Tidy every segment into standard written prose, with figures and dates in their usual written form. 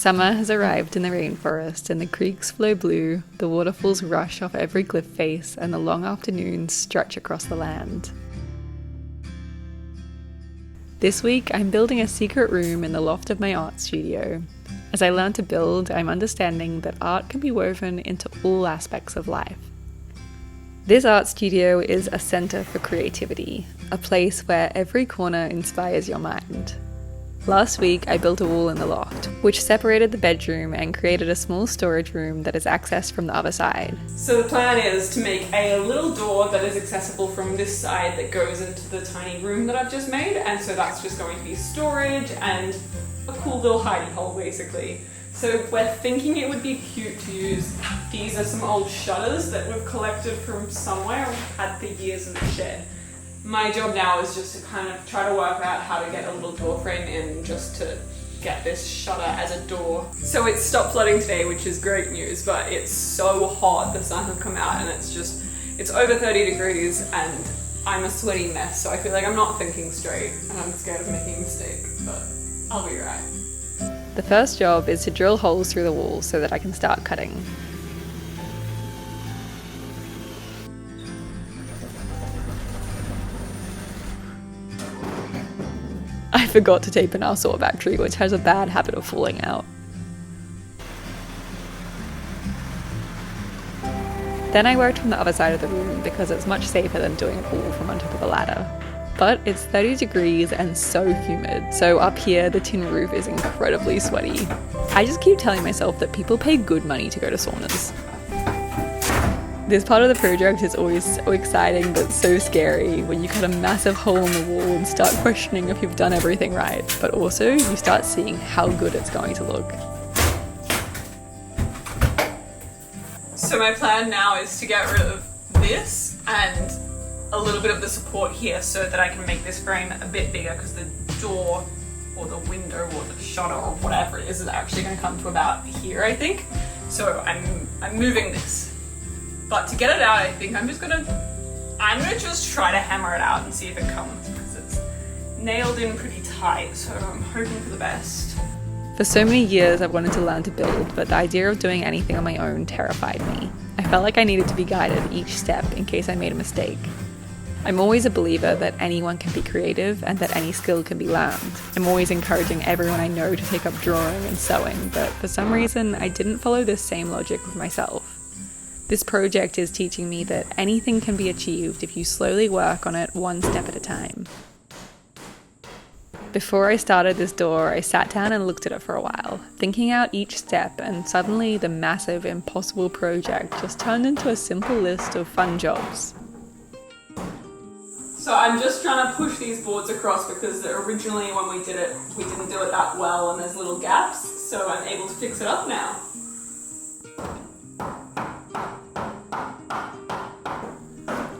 Summer has arrived in the rainforest and the creeks flow blue, the waterfalls rush off every cliff face, and the long afternoons stretch across the land. This week, I'm building a secret room in the loft of my art studio. As I learn to build, I'm understanding that art can be woven into all aspects of life. This art studio is a center for creativity, a place where every corner inspires your mind. Last week, I built a wall in the loft, which separated the bedroom and created a small storage room that is accessed from the other side. So the plan is to make a little door that is accessible from this side that goes into the tiny room that I've just made, and so that's just going to be storage and a cool little hidey hole basically. So we're thinking it would be cute to use, these are some old shutters that we've collected from somewhere we've had for years in the shed. My job now is just to kind of try to work out how to get a little door frame in just to get this shutter as a door. So it stopped flooding today, which is great news, but it's so hot, the sun has come out and it's over 30 degrees and I'm a sweaty mess, so I feel like I'm not thinking straight and I'm scared of making a mistake, but I'll be right. The first job is to drill holes through the wall so that I can start cutting. I forgot to tape in our saw battery, which has a bad habit of falling out. Then I worked from the other side of the room because it's much safer than doing it all from on top of a ladder. But it's 30 degrees and so humid, so up here the tin roof is incredibly sweaty. I just keep telling myself that people pay good money to go to saunas. This part of the project is always so exciting but so scary when you cut a massive hole in the wall and start questioning if you've done everything right, but also you start seeing how good it's going to look. So my plan now is to get rid of this and a little bit of the support here so that I can make this frame a bit bigger, because the door or the window or the shutter or whatever it is actually going to come to about here, I think. So I'm moving this. But to get it out, I think I'm gonna just try to hammer it out and see if it comes, because it's nailed in pretty tight, so I'm hoping for the best. For so many years I've wanted to learn to build, but the idea of doing anything on my own terrified me. I felt like I needed to be guided each step in case I made a mistake. I'm always a believer that anyone can be creative and that any skill can be learned. I'm always encouraging everyone I know to take up drawing and sewing, but for some reason I didn't follow this same logic with myself. This project is teaching me that anything can be achieved if you slowly work on it one step at a time. Before I started this door, I sat down and looked at it for a while, thinking out each step, and suddenly the massive, impossible project just turned into a simple list of fun jobs. So I'm just trying to push these boards across because originally when we did it, we didn't do it that well and there's little gaps, so I'm able to fix it up now.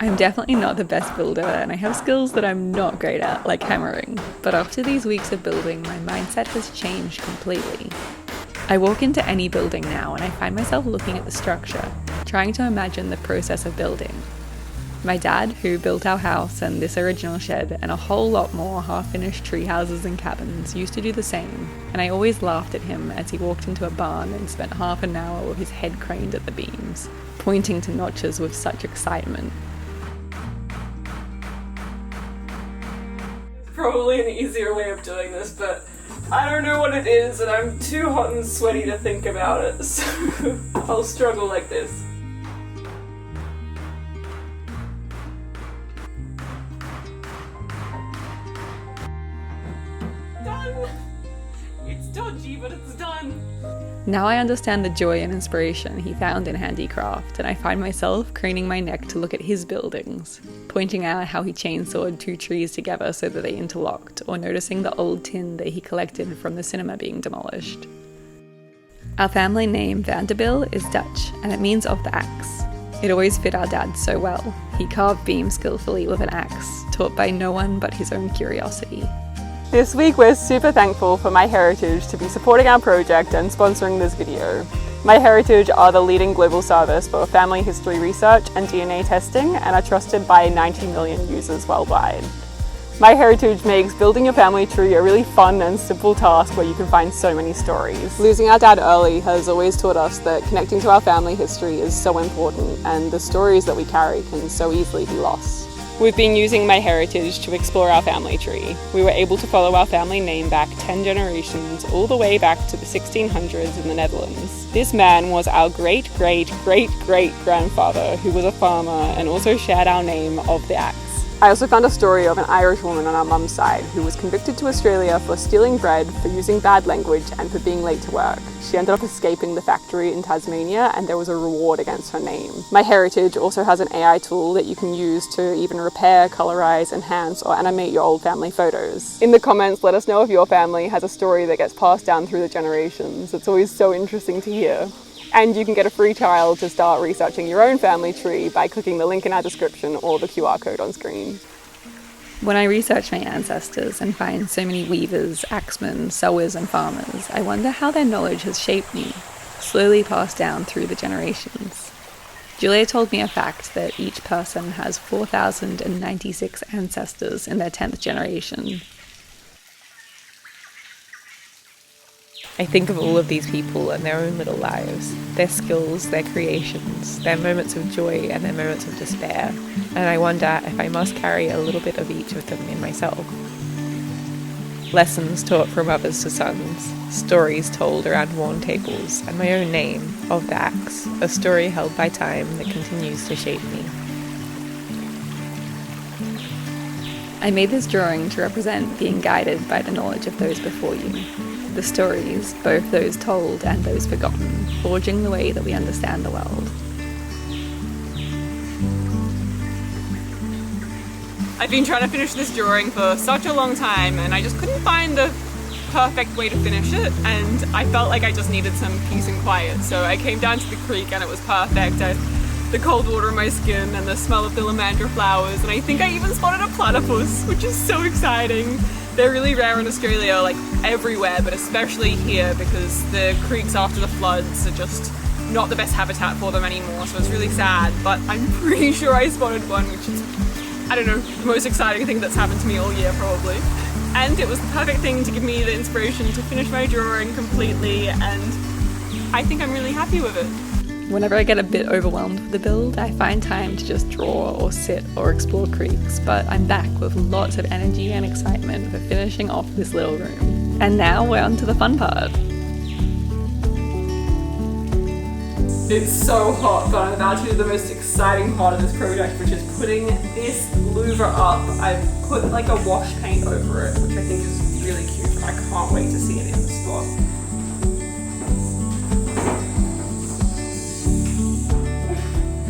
I'm definitely not the best builder and I have skills that I'm not great at, like hammering. But after these weeks of building, my mindset has changed completely. I walk into any building now and I find myself looking at the structure, trying to imagine the process of building. My dad, who built our house and this original shed and a whole lot more half-finished tree houses and cabins, used to do the same, and I always laughed at him as he walked into a barn and spent half an hour with his head craned at the beams, pointing to notches with such excitement. Probably an easier way of doing this, but I don't know what it is and I'm too hot and sweaty to think about it, so I'll struggle like this. Done! It's dodgy, but it's done. Now I understand the joy and inspiration he found in handicraft, and I find myself craning my neck to look at his buildings, pointing out how he chainsawed two trees together so that they interlocked, or noticing the old tin that he collected from the cinema being demolished. Our family name Vanderbyl is Dutch, and it means of the axe. It always fit our dad so well. He carved beams skillfully with an axe, taught by no one but his own curiosity. This week we're super thankful for MyHeritage to be supporting our project and sponsoring this video. MyHeritage are the leading global service for family history research and DNA testing and are trusted by 90 million users worldwide. MyHeritage makes building your family tree a really fun and simple task where you can find so many stories. Losing our dad early has always taught us that connecting to our family history is so important, and the stories that we carry can so easily be lost. We've been using MyHeritage to explore our family tree. We were able to follow our family name back 10 generations, all the way back to the 1600s in the Netherlands. This man was our great-great-great-great-grandfather, who was a farmer and also shared our name of the axe. I also found a story of an Irish woman on our mum's side who was convicted to Australia for stealing bread, for using bad language, and for being late to work. She ended up escaping the factory in Tasmania, and there was a reward against her name. MyHeritage also has an AI tool that you can use to even repair, colorize, enhance, or animate your old family photos. In the comments, let us know if your family has a story that gets passed down through the generations. It's always so interesting to hear. And you can get a free trial to start researching your own family tree by clicking the link in our description or the QR code on screen. When I research my ancestors and find so many weavers, axemen, sewers and farmers, I wonder how their knowledge has shaped me, slowly passed down through the generations. Julia told me a fact that each person has 4,096 ancestors in their 10th generation. I think of all of these people and their own little lives, their skills, their creations, their moments of joy and their moments of despair, and I wonder if I must carry a little bit of each of them in myself. Lessons taught from mothers to sons, stories told around worn tables, and my own name, of the axe, a story held by time that continues to shape me. I made this drawing to represent being guided by the knowledge of those before you. The stories, both those told and those forgotten, forging the way that we understand the world. I've been trying to finish this drawing for such a long time, and I just couldn't find the perfect way to finish it, and I felt like I just needed some peace and quiet. So I came down to the creek and it was perfect. The cold water on my skin and the smell of the lavender flowers, and I think I even spotted a platypus, which is so exciting. They're really rare in Australia, like everywhere, but especially here because the creeks after the floods are just not the best habitat for them anymore, so it's really sad. But I'm pretty sure I spotted one, which is, I don't know, the most exciting thing that's happened to me all year probably. And it was the perfect thing to give me the inspiration to finish my drawing completely, and I think I'm really happy with it. Whenever I get a bit overwhelmed with the build, I find time to just draw or sit or explore creeks, but I'm back with lots of energy and excitement for finishing off this little room. And now we're on to the fun part. It's so hot, but I'm about to do the most exciting part of this project, which is putting this louver up. I've put like a wash paint over it, which I think is really cute. I can't wait to see it in the spot.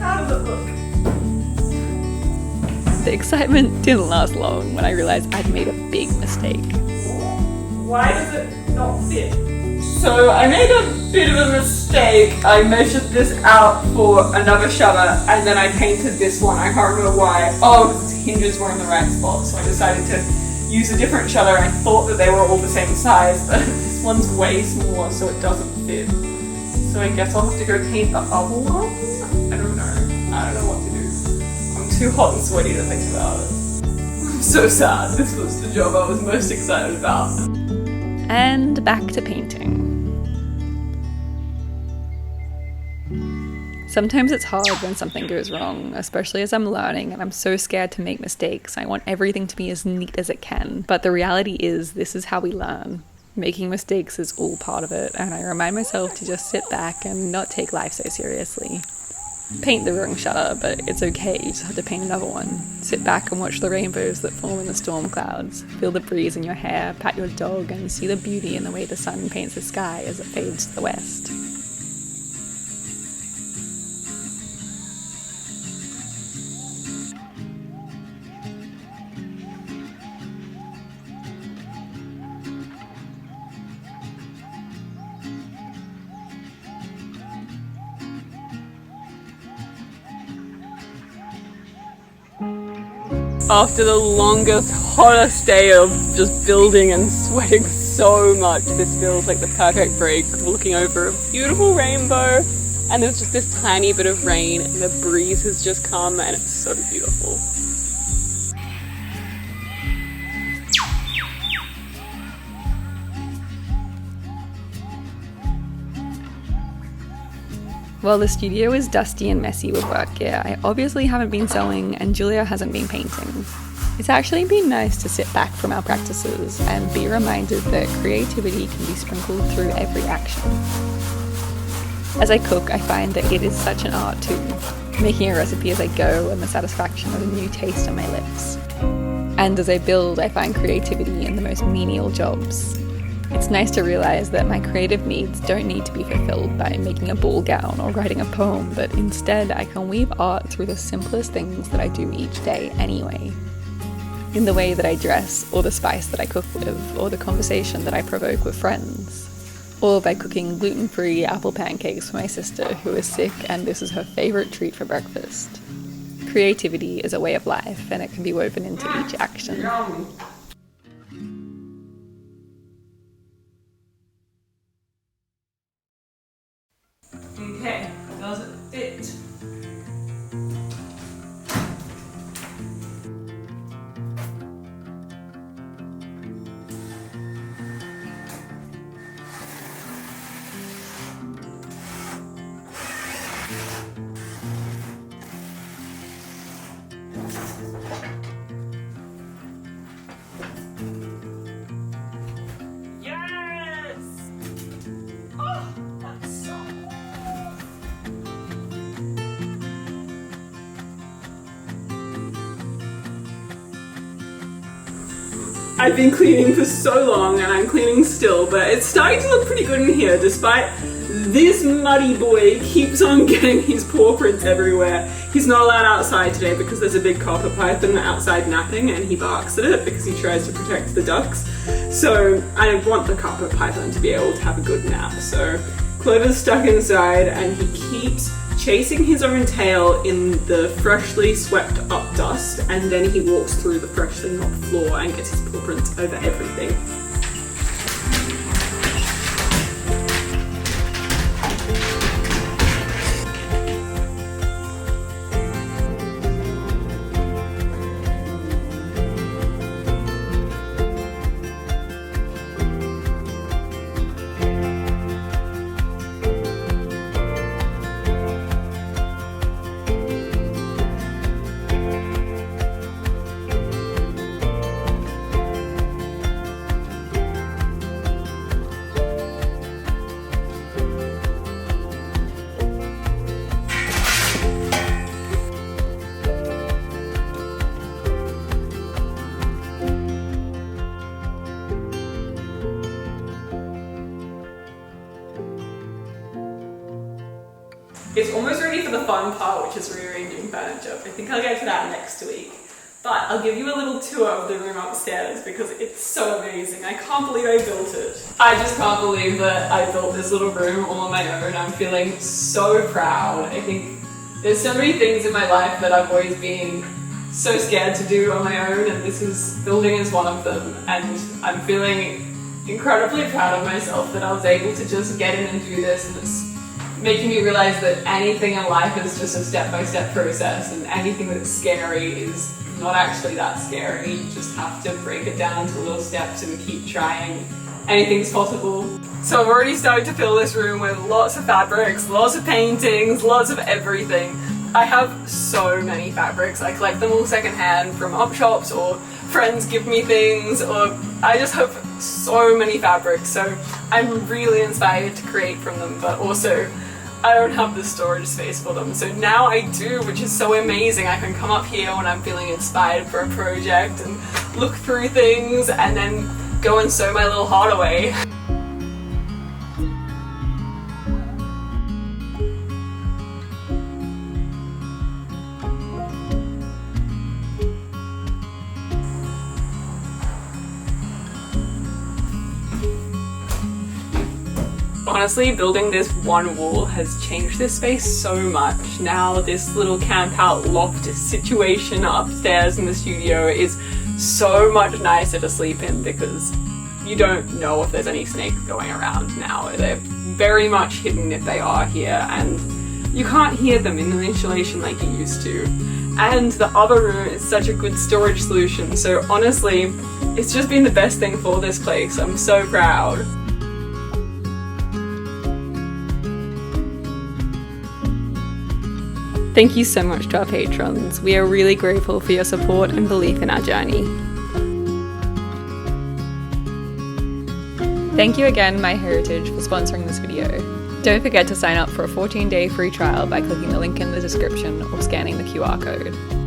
How does it look? The excitement didn't last long when I realised I'd made a big mistake. Why does it not fit? So I made a bit of a mistake. I measured this out for another shutter and then I painted this one. I can't remember why. Oh, because its hinges were in the right spot, so I decided to use a different shutter. I thought that they were all the same size, but this one's way smaller, so it doesn't fit. So I guess I'll have to go paint the other one? I don't know. I don't know what to do. I'm too hot and sweaty to think about it. I'm so sad. This was the job I was most excited about. And back to painting. Sometimes it's hard when something goes wrong, especially as I'm learning and I'm so scared to make mistakes. I want everything to be as neat as it can. But the reality is, this is how we learn. Making mistakes is all part of it, and I remind myself to just sit back and not take life so seriously. Paint the wrong shutter, but it's okay, you just have to paint another one. Sit back and watch the rainbows that form in the storm clouds. Feel the breeze in your hair, pat your dog, and see the beauty in the way the sun paints the sky as it fades to the west. After the longest, hottest day of just building and sweating so much, this feels like the perfect break. Looking over a beautiful rainbow, and there's just this tiny bit of rain, and the breeze has just come, and it's so beautiful. While the studio is dusty and messy with work gear, I obviously haven't been sewing and Julia hasn't been painting. It's actually been nice to sit back from our practices and be reminded that creativity can be sprinkled through every action. As I cook, I find that it is such an art too, making a recipe as I go and the satisfaction of a new taste on my lips. And as I build, I find creativity in the most menial jobs. It's nice to realise that my creative needs don't need to be fulfilled by making a ball gown or writing a poem, but instead I can weave art through the simplest things that I do each day anyway. In the way that I dress, or the spice that I cook with, or the conversation that I provoke with friends. Or by cooking gluten-free apple pancakes for my sister who is sick and this is her favourite treat for breakfast. Creativity is a way of life and it can be woven into each action. Okay, does it fit? I've been cleaning for so long and I'm cleaning still, but it's starting to look pretty good in here despite this muddy boy keeps on getting his paw prints everywhere. He's not allowed outside today because there's a big copper python outside napping and he barks at it because he tries to protect the ducks. So I want the copper python to be able to have a good nap. So Clover's stuck inside and he keeps chasing his own tail in the freshly swept up dust, and then he walks through the freshly mopped floor and gets his paw prints over everything. It's almost ready for the fun part, which is rearranging furniture. I think I'll get to that next week. But I'll give you a little tour of the room upstairs because it's so amazing. I can't believe I built it. I just can't believe that I built this little room all on my own. I'm feeling so proud. I think there's so many things in my life that I've always been so scared to do on my own, and building is one of them. And I'm feeling incredibly proud of myself that I was able to just get in and do this, and it's making me realize that anything in life is just a step-by-step process, and anything that's scary is not actually that scary. You just have to break it down into little steps and keep trying. Anything's possible. So I've already started to fill this room with lots of fabrics, lots of paintings, lots of everything. I have so many fabrics. I collect them all secondhand from op shops, or friends give me things, or I just have so many fabrics. So I'm really inspired to create from them, but also I don't have the storage space for them. So now I do, which is so amazing. I can come up here when I'm feeling inspired for a project and look through things and then go and sew my little heart away. Honestly, building this one wall has changed this space so much. Now this little camp out loft situation upstairs in the studio is so much nicer to sleep in because you don't know if there's any snakes going around now. They're very much hidden if they are here, and you can't hear them in the insulation like you used to. And the other room is such a good storage solution, so honestly, it's just been the best thing for this place. I'm so proud. Thank you so much to our patrons. We are really grateful for your support and belief in our journey. Thank you again, MyHeritage, for sponsoring this video. Don't forget to sign up for a 14-day free trial by clicking the link in the description or scanning the QR code.